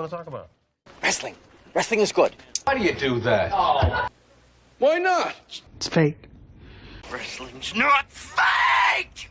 want to talk about? Wrestling. Wrestling is good. Why do you do that? Oh. Why not? It's fake. Wrestling's not fake!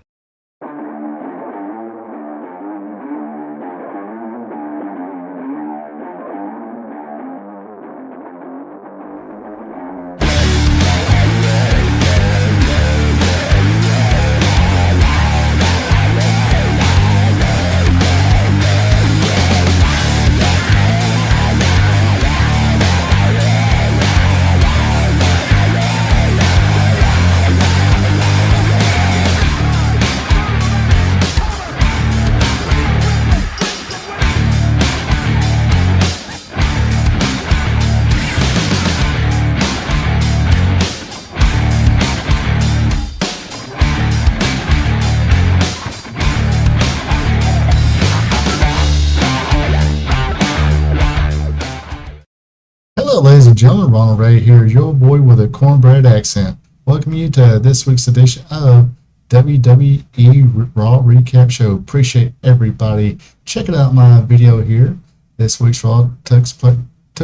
Hello ladies and gentlemen, Ronald Ray here, your boy with a cornbread accent. Welcome you to this week's edition of WWE Raw Recap Show. Appreciate everybody checking out my video here. This week's Raw took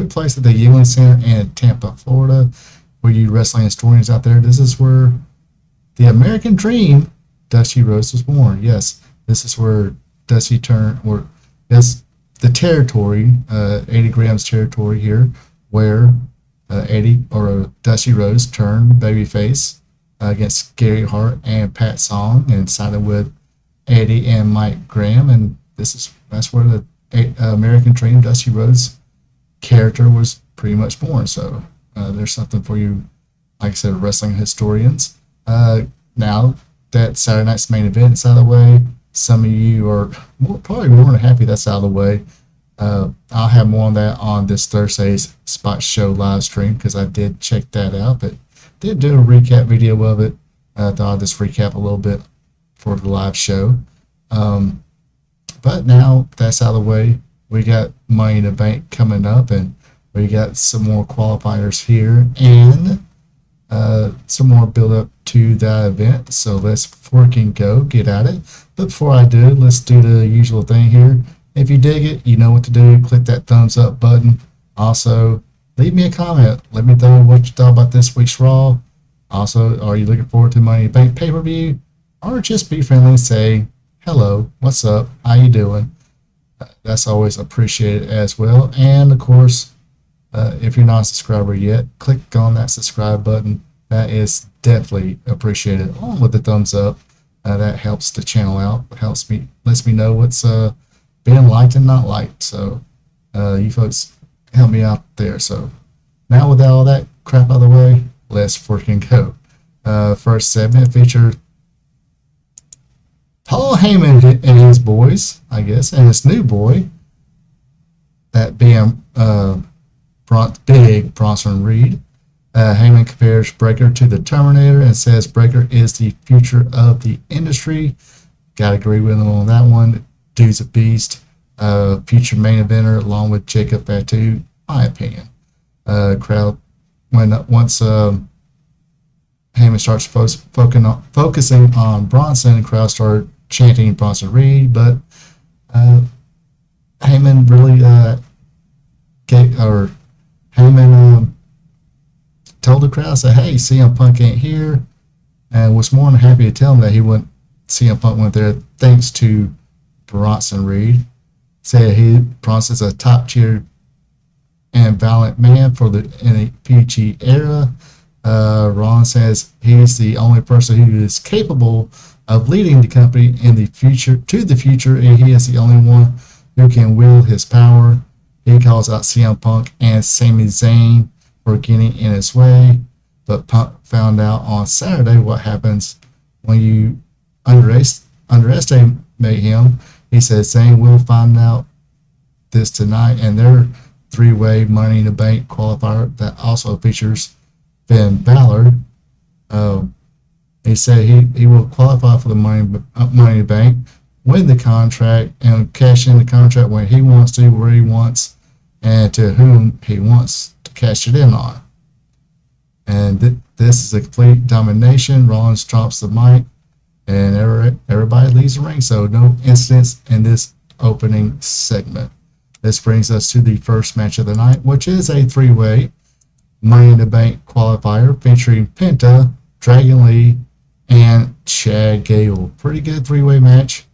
place at the Yuengling Center in Tampa, Florida. For you wrestling historians out there, this is where the American Dream, Dusty Rhodes, was born. Yes, this is where Dusty turned, or yes, the territory, 80 grams territory here, where Dusty Rhodes turned babyface against Gary Hart and Pat Song and sided with Eddie and Mike Graham, and that's where the American Dream Dusty Rhodes character was pretty much born. So there's something for you, like I said, wrestling historians. Now that Saturday night's main event is out of the way, some of you are probably more than happy that's out of the way. I'll have more on that on this Thursday's Spot Show live stream because I did check that out, but did do a recap video of it. I thought I'd just recap a little bit for the live show. But now that's out of the way, we got Money in the Bank coming up, and we got some more qualifiers here and some more build up to that event. So let's freaking go get at it. But before I do, let's do the usual thing here. If you dig it, you know what to do. Click that thumbs up button. Also, leave me a comment. Let me know what you thought about this week's Raw. Also, are you looking forward to Money in the Bank pay-per-view? Or just be friendly and say, hello, what's up, how you doing? That's always appreciated as well. And, of course, if you're not a subscriber yet, click on that subscribe button. That is definitely appreciated, along with the thumbs up. That helps the channel out. Lets me know what's being liked and not liked. So you folks help me out there. So now with all that crap out of the way, let's freaking go. First segment featured Paul Heyman and his boys, I guess, and his new boy, that being big Bronson Reed. Heyman compares Breakker to the Terminator and says Breakker is the future of the industry. Gotta agree with him on that one. Dude's a beast. Future main eventer along with Jacob Fatu, my opinion. Crowd, once Heyman starts focusing on Bronson, crowd started chanting Bronson Reed, but Heyman really told the crowd, said, hey, CM Punk ain't here, and was more than happy to tell him that CM Punk went there thanks to Bronson Reed. Said Bronson's a top tier and valiant man for the PG era. Ron says he's the only person who is capable of leading the company in the future and he is the only one who can wield his power. He calls out CM Punk and Sami Zayn for getting in his way, but Punk found out on Saturday what happens when you underestimate him. He says Zayn will find out this tonight, and their three-way Money in the Bank qualifier that also features Finn Balor. He said he will qualify for the Money in the Bank, win the contract, and cash in the contract when he wants to, where he wants, and to whom he wants to cash it in on. And this is a complete domination. Rollins drops the mic, and everybody leaves the ring. So no incidents in this opening segment. This brings us to the first match of the night, which is a three-way Money in the Bank qualifier featuring Penta, Dragon Lee, and Chad Gable. Pretty good three-way match.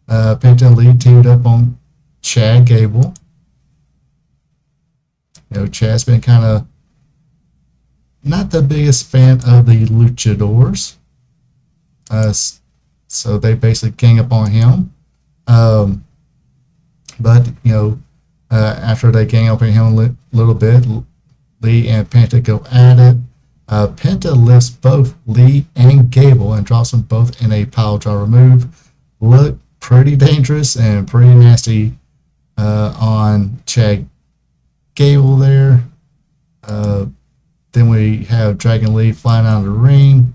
Penta and Lee teamed up on Chad Gable. You know, Chad's been kind of not the biggest fan of the luchadors. So they basically gang up on him. But, you know, after they gang up on him a little bit, Lee and Penta go at it. Penta lifts both Lee and Gable and drops them both in a pile driver move. Look pretty dangerous and pretty nasty on Chad Gable there. Then we have Dragon Lee flying out of the ring.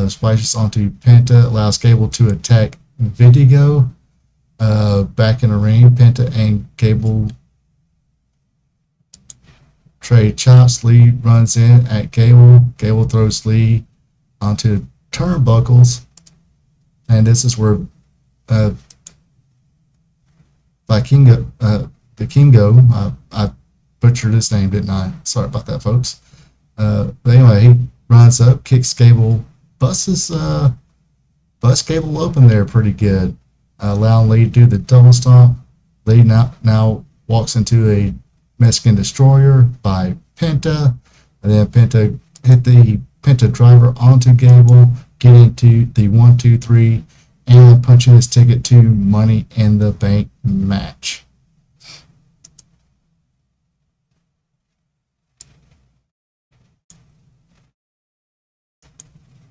Splashes onto Penta, allows Gable to attack Vidigo. Back in the ring, Penta and Gable trade chops. Lee runs in at Gable. Gable throws Lee onto turnbuckles. And this is where Vikingo, the Kingo, I butchered his name, didn't I? Sorry about that, folks. But anyway, he runs up, kicks Gable, busts Gable open there pretty good, allowing Lee to do the double stomp. Lee now walks into a Mexican Destroyer by Penta, and then Penta hit the Penta driver onto Gable, getting to the 1-2-3, and punching his ticket to Money in the Bank match.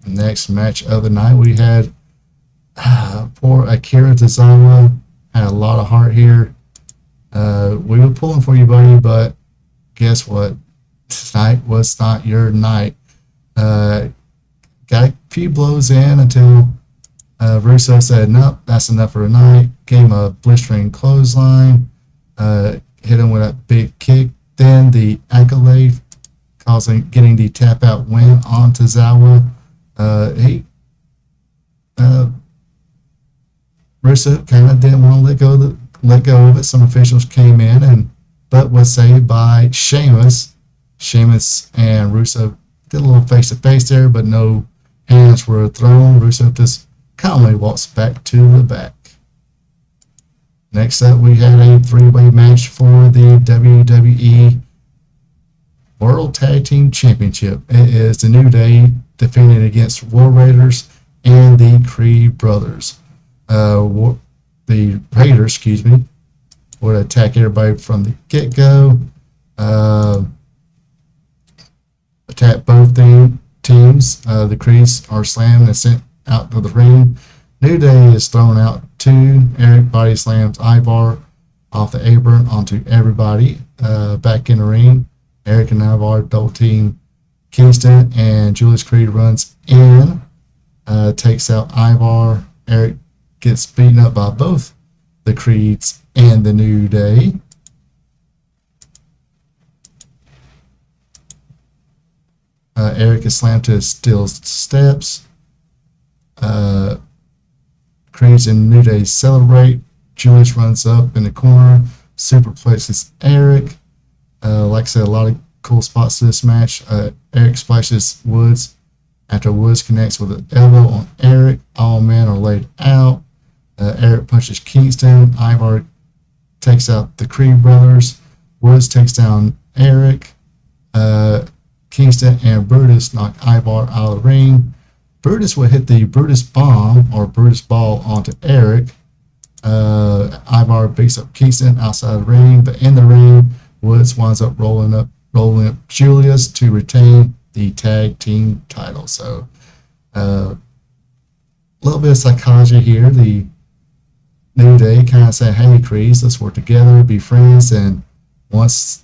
Next match of the night, we had for Akira Tozawa. Had a lot of heart here. We were pulling for you, buddy, but guess what? Tonight was not your night. Got a few blows in until Russo said, nope, that's enough for tonight. Gave him a blistering clothesline. Hit him with a big kick. Then the accolade, getting the tap out win on Tozawa. Russo kind of didn't want to let go of it. Some officials came in but was saved by Sheamus. Sheamus and Russo did a little face to face there, but no hands were thrown. Russo just calmly walks back to the back. Next up, we had a three-way match for the WWE World Tag Team Championship. It is the New Day defending against War Raiders and the Creed Brothers. The Raiders, would attack everybody from the get-go. Attack both teams. The Creeds are slammed and sent out to the ring. New Day is thrown out too. Eric body slams Ivar off the apron onto everybody. Back in the ring, Eric and Ivar double team Kingston, and Julius Creed runs in, takes out Ivar. Eric gets beaten up by both the Creeds and the New Day. Eric is slammed to steel steps. Creeds and New Day celebrate. Julius runs up in the corner, superplexes Eric. Like I said, a lot of cool spots to this match. Eric splashes Woods after Woods connects with an elbow on Eric. All men are laid out. Eric punches Kingston. Ivar takes out the Creed brothers. Woods takes down Eric. Kingston and Brutus knock Ivar out of the ring. Brutus will hit the Brutus Bomb or Brutus Ball onto Eric. Ivar beats up Kingston outside the ring, but in the ring, Woods winds up rolling up Julius to retain the tag team title. So a little bit of psychology here. The New Day kind of saying, hey, Creeds, let's work together, be friends. And once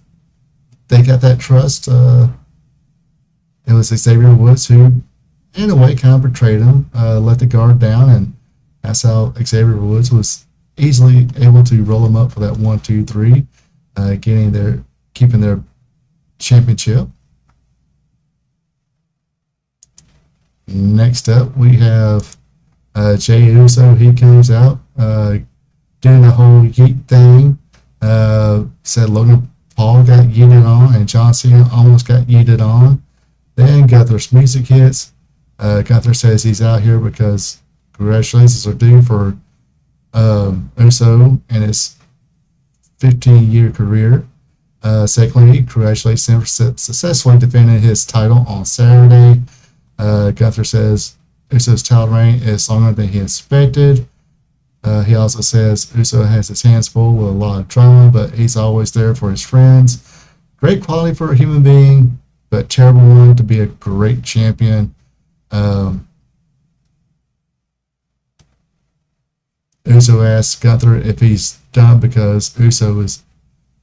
they got that trust, it was Xavier Woods who, in a way, kind of betrayed him, let the guard down, and that's how Xavier Woods was easily able to roll him up for that 1-2-3, keeping their championship. Next up, we have Jey Uso. He comes out doing the whole yeet thing. Said Logan Paul got yeeted on and John Cena almost got yeeted on. Then Gunther's music hits. Gunther says he's out here because congratulations are due for Uso and his 15-year career. Secondly, congratulates him for successfully defending his title on Saturday. Gunther says Uso's title reign is longer than he expected. He also says Uso has his hands full with a lot of drama, but he's always there for his friends. Great quality for a human being, but terrible one to be a great champion. Uso asks Gunther if he's done because Uso is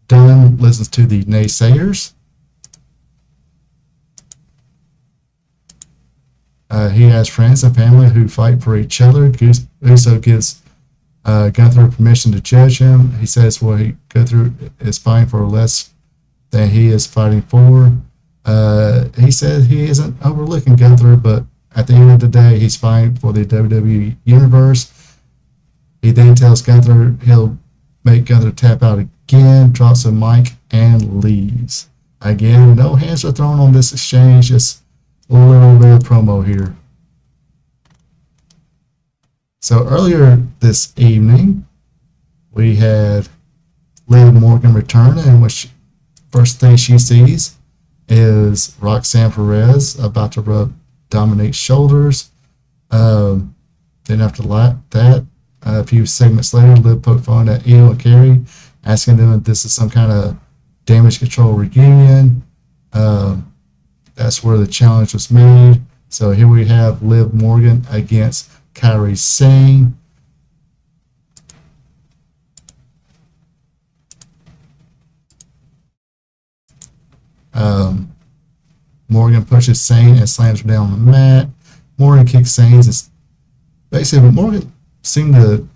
done, listens to the naysayers. He has friends and family who fight for each other. Uso gives Gunther permission to judge him. He says what he go through is fighting for less than he is fighting for. He says he isn't overlooking Gunther, but at the end of the day, he's fighting for the WWE Universe. He then tells Gunther he'll make Gunther tap out again, drops a mic, and leaves. Again, no hands are thrown on this exchange, just a little bit of promo here. So earlier this evening, we had Liv Morgan return, and which first thing she sees is Roxanne Perez about to rub Dominic's shoulders. Then after that, a few segments later, Liv poked fun at Io and Carrie, asking them if this is some kind of damage control reunion. That's where the challenge was made. So here we have Liv Morgan against Kairi Sane. Morgan pushes Sane and slams her down on the mat. Morgan kicks Sane's. Basically, Morgan seemed to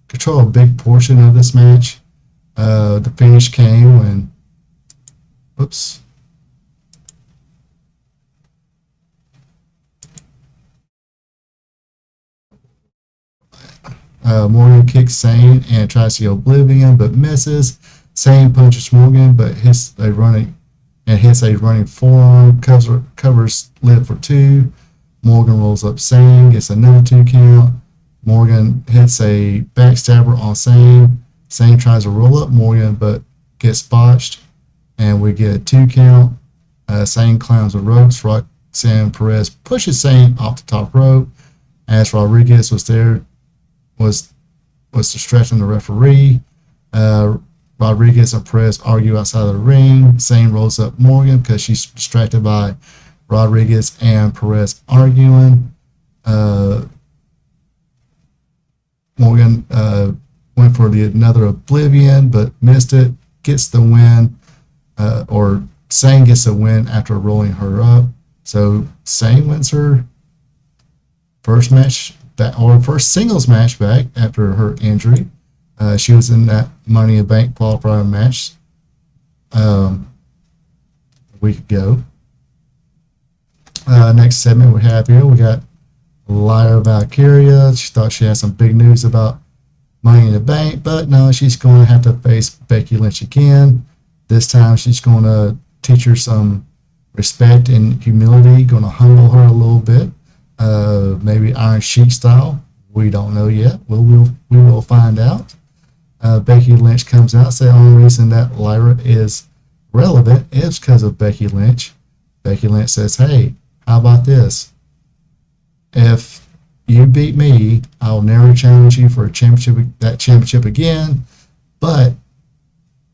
control a big portion of this match. The finish came when, whoops. Morgan kicks Sane and tries to get Oblivion, but misses. Sane punches Morgan, but hits a running forearm, covers Liv for 2. Morgan rolls up Sane, gets another 2 count. Morgan hits a backstabber on Sane. Sane tries to roll up Morgan, but gets botched, and we get a 2 count. Sane climbs the ropes. Roxanne Perez pushes Sane off the top rope. As Rodriguez was there, was distracting the referee. Rodriguez and Perez argue outside of the ring. Sane rolls up Morgan because she's distracted by Rodriguez and Perez arguing. Morgan went for another Oblivion, but missed it. Gets the win, or Sane gets a win after rolling her up. So Sane wins her first match back, or first singles match back after her injury. She was in that Money in the Bank qualifying match a week ago. Next segment we have here, we got Lyra Valkyria. She thought she had some big news about Money in the Bank, but no, she's going to have to face Becky Lynch again. This time she's going to teach her some respect and humility, going to humble her a little bit, maybe Iron Sheik style. We don't know yet. We will find out. Becky Lynch comes out, saying the only reason that Lyra is relevant is because of Becky Lynch. Becky Lynch says, hey, how about this? If you beat me, I'll never challenge you for a championship again. But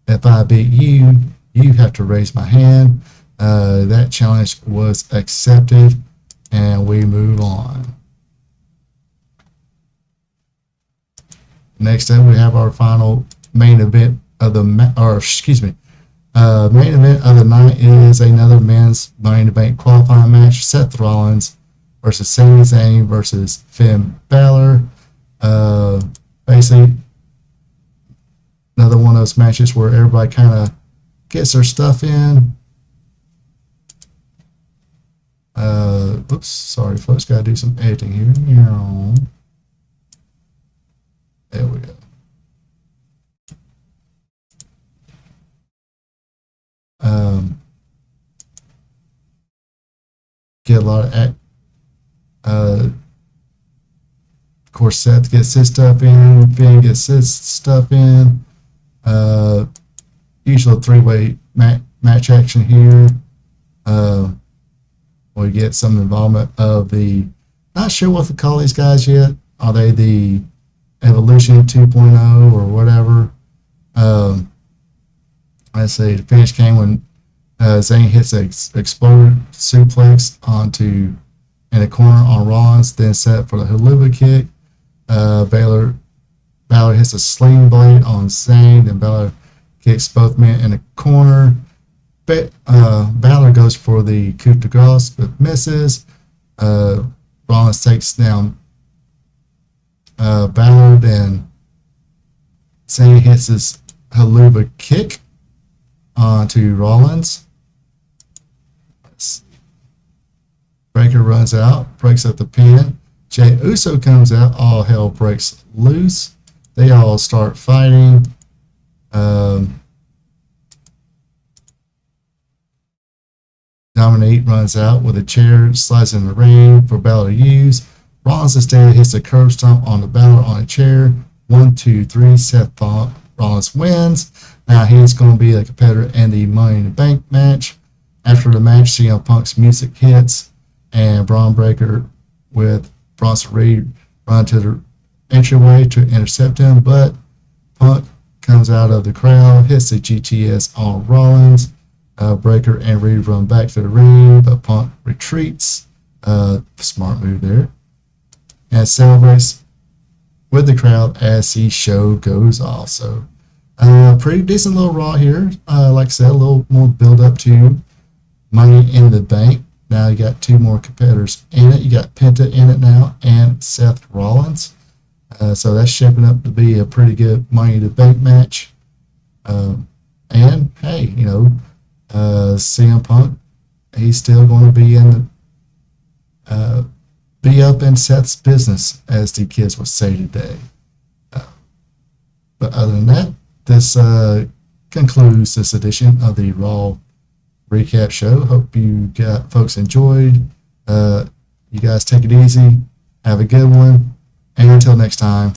if I beat you, you have to raise my hand. That challenge was accepted, and we move on. Next up, we have our final main event of the main event of the night is another men's Money in the Bank qualifying match. Seth Rollins versus Sami Zayn versus Finn Balor. Basically, another one of those matches where everybody kind of gets their stuff in. Oops, sorry folks, gotta do some editing here. There we go. get a lot of of course, Seth gets his stuff in, Finn gets his stuff in. Usual three-way match action here. We get some involvement of the, not sure what to call these guys yet. Are they the Evolution 2.0 or whatever? Let's see, the finish came when Zayn hits an exploder suplex in the corner on Rollins, then set for the Haluva kick. Balor hits a sling blade on Zayn, then Balor kicks both men in the corner. Balor goes for the coup de grace but misses. Rollins takes down Balor, then Zayn hits his Haluva kick onto Rollins. Breaker runs out, breaks up the pin. Jey Uso comes out, all hell breaks loose. They all start fighting. Dominique runs out with a chair, slides in the ring for Balor to use. Rollins instead hits a curb stomp on the Balor on a chair. 1, 2, 3. Seth Rollins wins. Now he's going to be a competitor in the Money in the Bank match. After the match, CM Punk's music hits, and Braun Breaker with Bronson Reed run to the entryway to intercept him, but Punk comes out of the crowd, hits the GTS on Rollins. Breaker and Reed run back to the ring, but Punk retreats. Smart move there. And celebrates with the crowd as the show goes off. So, pretty decent little Raw here. Like I said, a little more build up to Money in the Bank. Now you got two more competitors in it. You got Penta in it now and Seth Rollins. So that's shaping up to be a pretty good Money in the Bank match. And hey, CM Punk, he's still going to be be up in Seth's business, as the kids would say today. But other than that, this concludes this edition of the Raw Recap Show. Hope you folks enjoyed. You guys take it easy. Have a good one. And until next time.